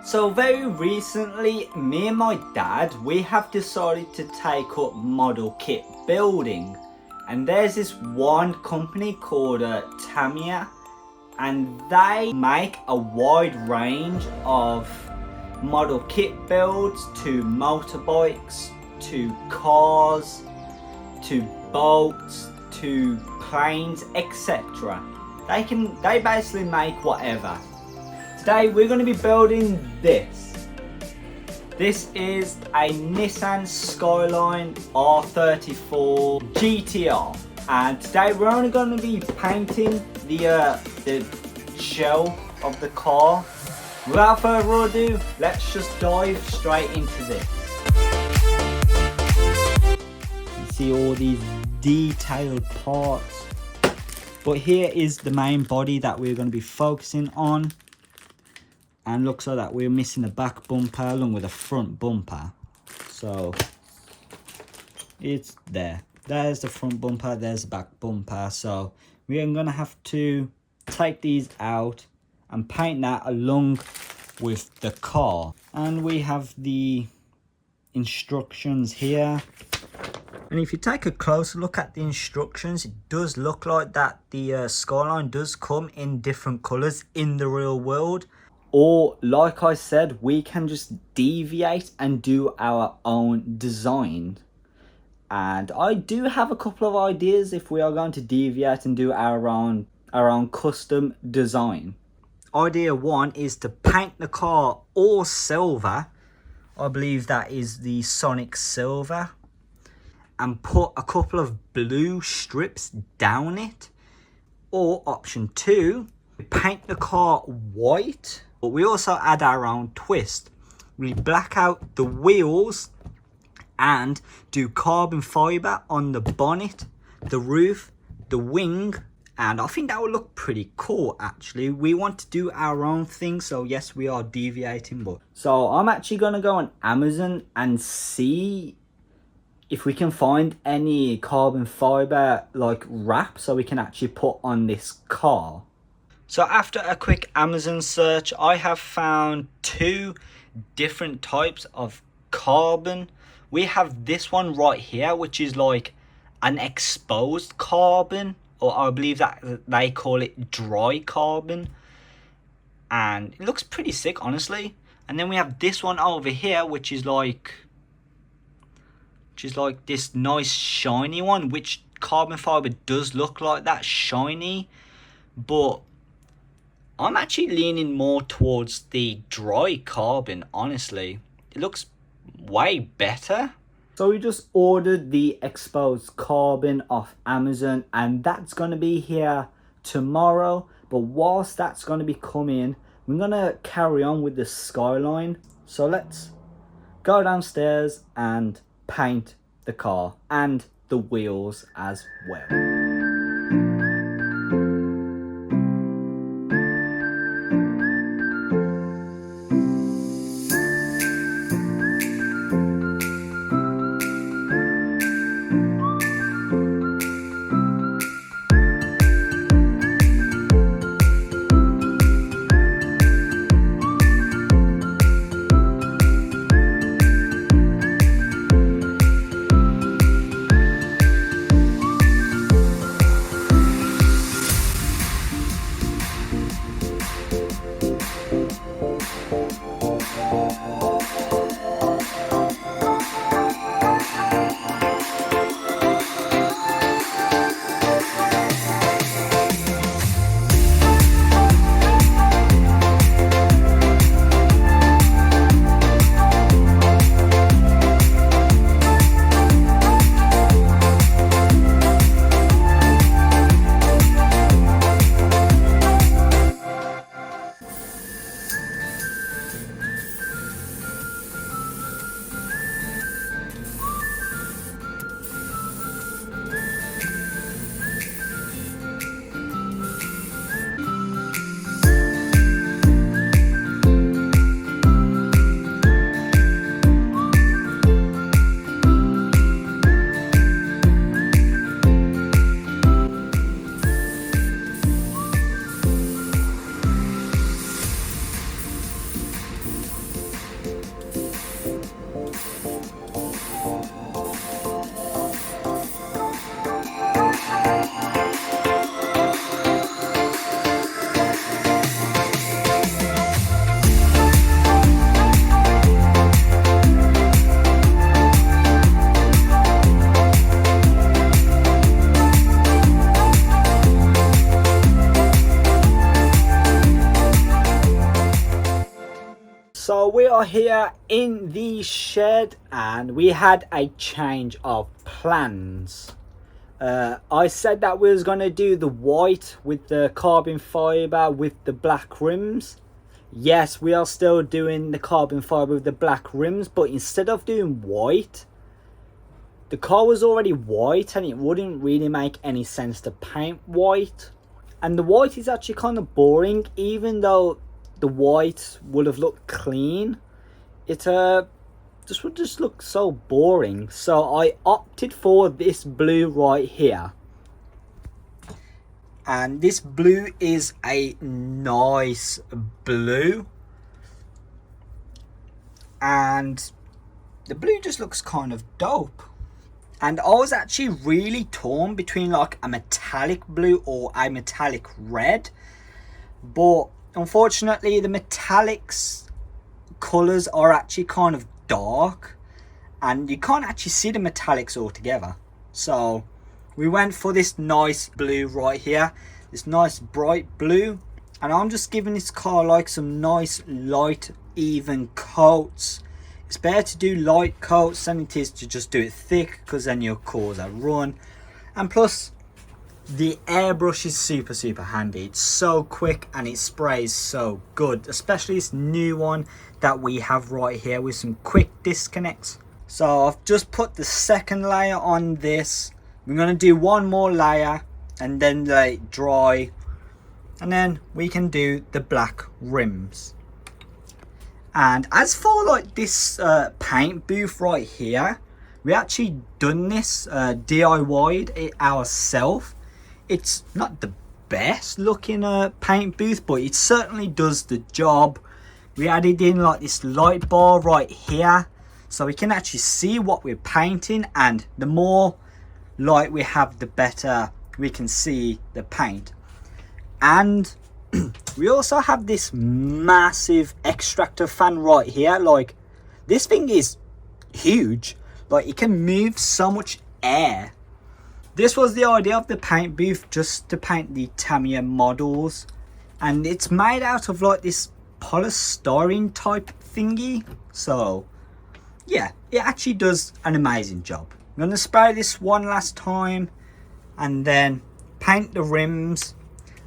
So very recently, me and my dad, we have decided to take up model kit building. And there's this one company called Tamiya, and they make a wide range of model kit builds to motorbikes, to cars, to boats, to planes, etc. They basically make whatever. Today we're going to be building this. This is a Nissan Skyline R34 GTR, and today we're only going to be painting the shell of the car. Without further ado, let's just dive straight into this. You see all these detailed parts, but here is the main body that we're going to be focusing on. And looks like that we're missing the back bumper along with the front bumper. So it's there. There's the front bumper, there's the back bumper. So we're gonna have to take these out and paint that along with the car. And we have the instructions here. And if you take a closer look at the instructions, it does look like that the Skyline does come in different colors in the real world. Or, like I said, we can just deviate and do our own design. And I do have a couple of ideas if we are going to deviate and do our own custom design. Idea one is to paint the car all silver. I believe that is the Sonic Silver. And put a couple of blue strips down it. Or option two, paint the car white. But we also add our own twist. We black out the wheels and do carbon fibre on the bonnet, the roof, the wing, and I think that would look pretty cool actually. We want to do our own thing, so yes, we are deviating. But so I'm actually going to go on Amazon and see if we can find any carbon fibre like wrap so we can actually put on this car. So after a quick Amazon search, I have found two different types of carbon. We have this one right here, which is like an exposed carbon, or I believe that they call it dry carbon. And it looks pretty sick, honestly. And then we have this one over here, which is like this nice shiny one, which carbon fiber does look like that, shiny, but I'm actually leaning more towards the dry carbon, honestly. It looks way better. So we just ordered the exposed carbon off Amazon, and that's going to be here tomorrow. But whilst that's going to be coming, we're going to carry on with the Skyline. So let's go downstairs and paint the car and the wheels as well. So we are here in the shed and we had a change of plans. I said that we was going to do the white with the carbon fibre with the black rims. Yes, we are still doing the carbon fibre with the black rims, but instead of doing white, the car was already white and it wouldn't really make any sense to paint white. And the white is actually kind of boring, even though the white would have looked clean. It just would just look so boring. So I opted for this blue right here. And this blue is a nice blue. And the blue just looks kind of dope. And I was actually really torn between like a metallic blue or a metallic red. But unfortunately, the metallics colours are actually kind of dark. And you can't actually see the metallics altogether. So we went for this nice blue right here. This nice bright blue. And I'm just giving this car like some nice light even coats. It's better to do light coats than it is to just do it thick, because then you'll cause a run. And plus, the airbrush is super handy. It's so quick and it sprays so good, especially this new one that we have right here with some quick disconnects. So I've just put the second layer on this. We're going to do one more layer and then let it dry, and then we can do the black rims. And as for like this paint booth right here, we actually done this, DIY'd it ourselves. It's not the best looking paint booth, but it certainly does the job. We added in like this light bar right here, so we can actually see what we're painting, and the more light we have, the better we can see the paint. And we also have this massive extractor fan right here. Like, this thing is huge. Like, it can move so much air. This was the idea of the paint booth, just to paint the Tamiya models. And it's made out of like this polystyrene type thingy. So yeah, it actually does an amazing job. I'm going to spray this one last time and then paint the rims.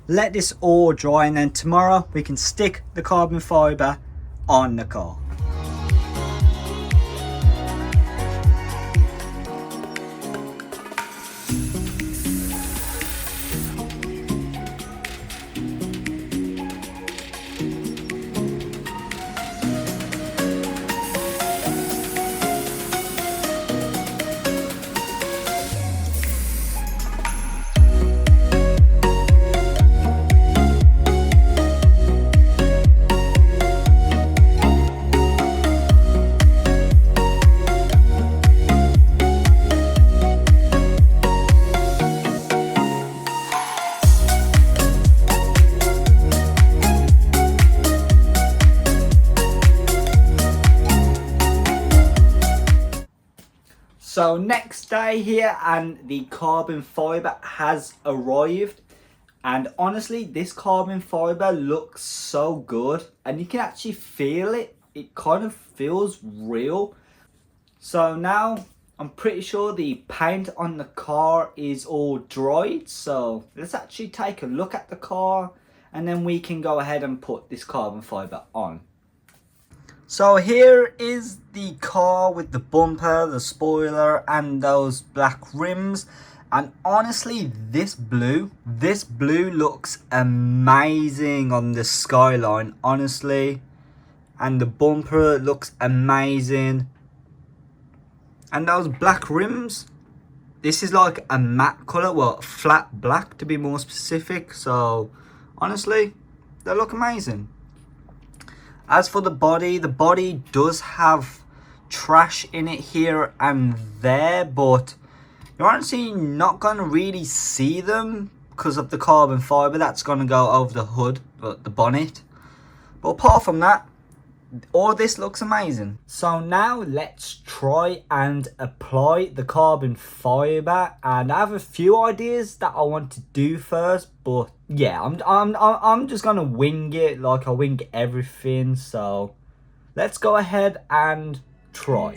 Let this all dry, and then tomorrow we can stick the carbon fibre on the car. So next day here, and the carbon fibre has arrived, and honestly this carbon fibre looks so good, and you can actually feel it. It kind of feels real. So now I'm pretty sure the paint on the car is all dried, so let's actually take a look at the car and then we can go ahead and put this carbon fibre on. So here is the car with the bumper, the spoiler and those black rims. And honestly, this blue looks amazing on the Skyline, honestly. And the bumper looks amazing. And those black rims, this is like a matte colour, well, flat black to be more specific. So honestly, they look amazing. As for the body does have trash in it here and there, but you're honestly not going to really see them because of the carbon fibre that's going to go over the hood, the bonnet. But apart from that, all this looks amazing. So now let's try and apply the carbon fibre, and I have a few ideas that I want to do first, but yeah, I'm just gonna wing it like I wing everything. So let's go ahead and try.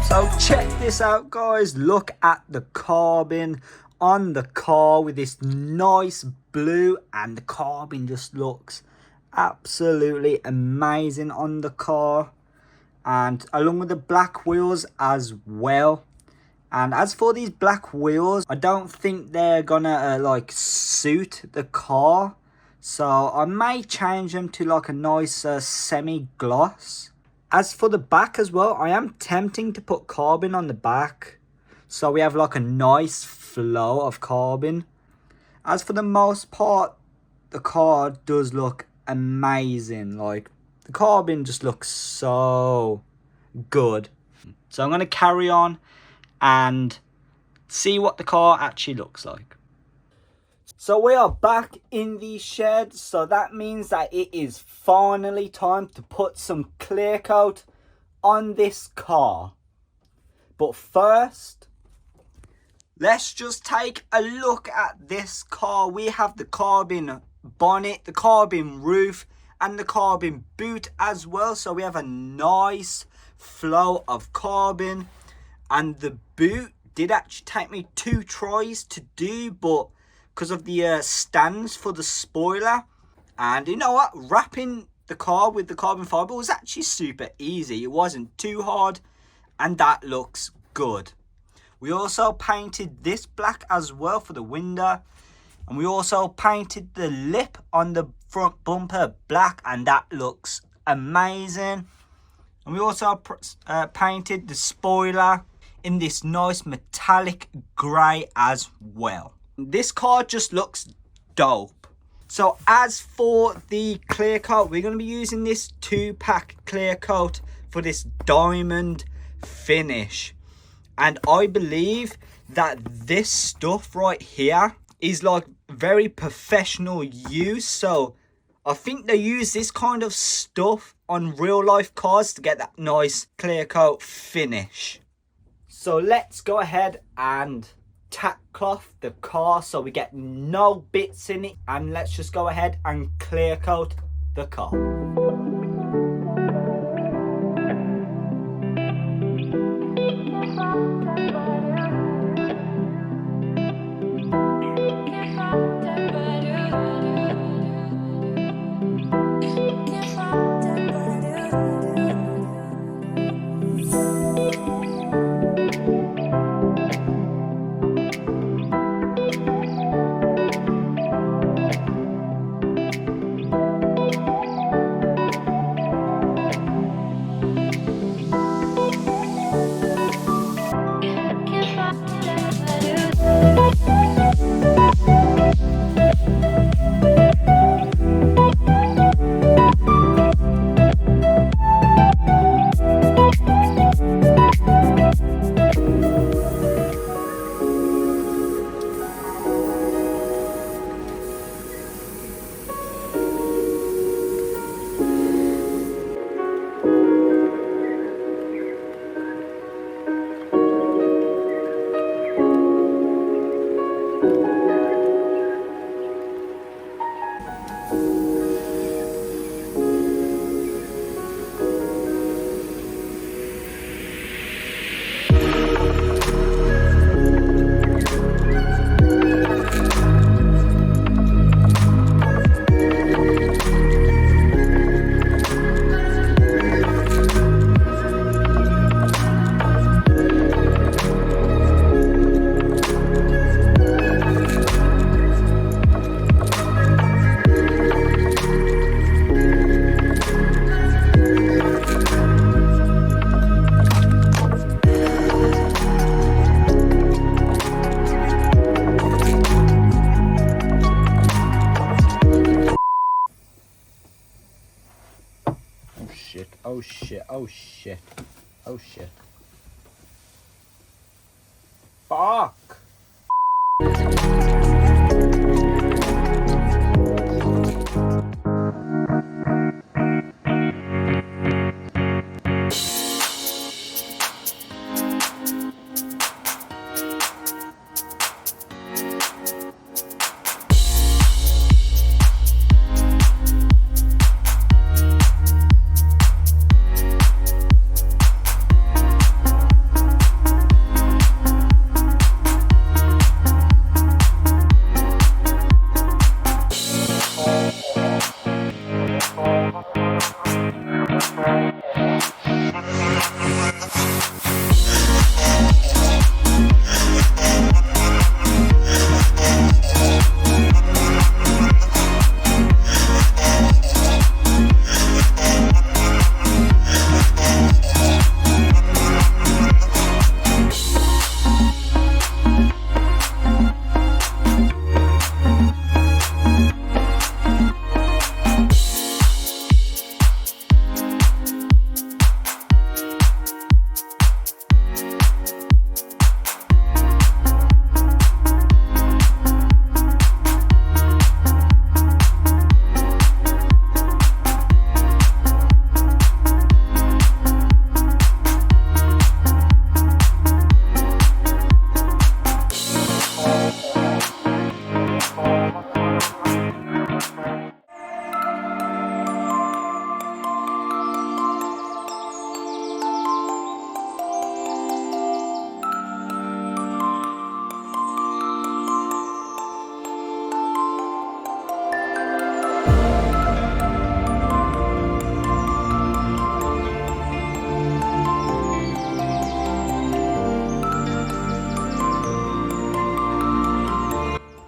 So check this out, guys. Look at the carbon on the car with this nice blue, and the carbon just looks absolutely amazing on the car, and along with the black wheels as well. And as for these black wheels, I don't think they're gonna like suit the car, so I may change them to like a nice semi-gloss. As for the back as well, I am tempting to put carbon on the back, so we have like a nice flow of carbon. As for the most part, the car does look amazing. Like, the carbon just looks so good. So I'm going to carry on and see what the car actually looks like. So we are back in the shed, so that means that it is finally time to put some clear coat on this car. But first, let's just take a look at this car. We have the carbon bonnet, the carbon roof, and the carbon boot as well. So we have a nice flow of carbon, and the boot did actually take me 2 tries to do, but because of the stands for the spoiler, and you know what, wrapping the car with the carbon fiber was actually super easy. It wasn't too hard, and that looks good. We also painted this black as well for the window, and we also painted the lip on the front bumper black, and that looks amazing. And we also painted the spoiler in this nice metallic grey as well. This car just looks dope. So as for the clear coat, we're going to be using this 2-pack clear coat for this diamond finish. And I believe that this stuff right here is like very professional use. So I think they use this kind of stuff on real life cars to get that nice clear coat finish. So let's go ahead and tack cloth the car so we get no bits in it, and let's just go ahead and clear coat the car. Oh shit. Oh shit. Fuck!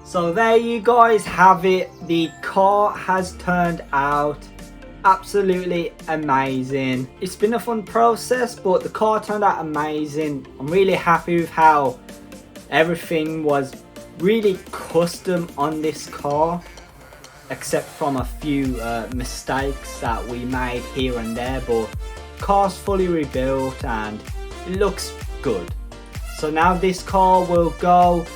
So there you guys have it. The car has turned out absolutely amazing. It's been a fun process, but the car turned out amazing. I'm really happy with how everything was really custom on this car, except from a few mistakes that we made here and there, but the car's fully rebuilt and it looks good. So now this car will go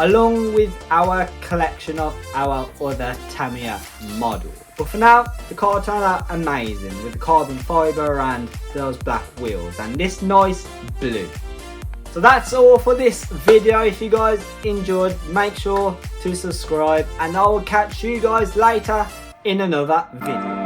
along with our collection of our other Tamiya model. But for now, the car turned out amazing with the carbon fibre and those black wheels and this nice blue. So that's all for this video. If you guys enjoyed, make sure to subscribe and I will catch you guys later in another video.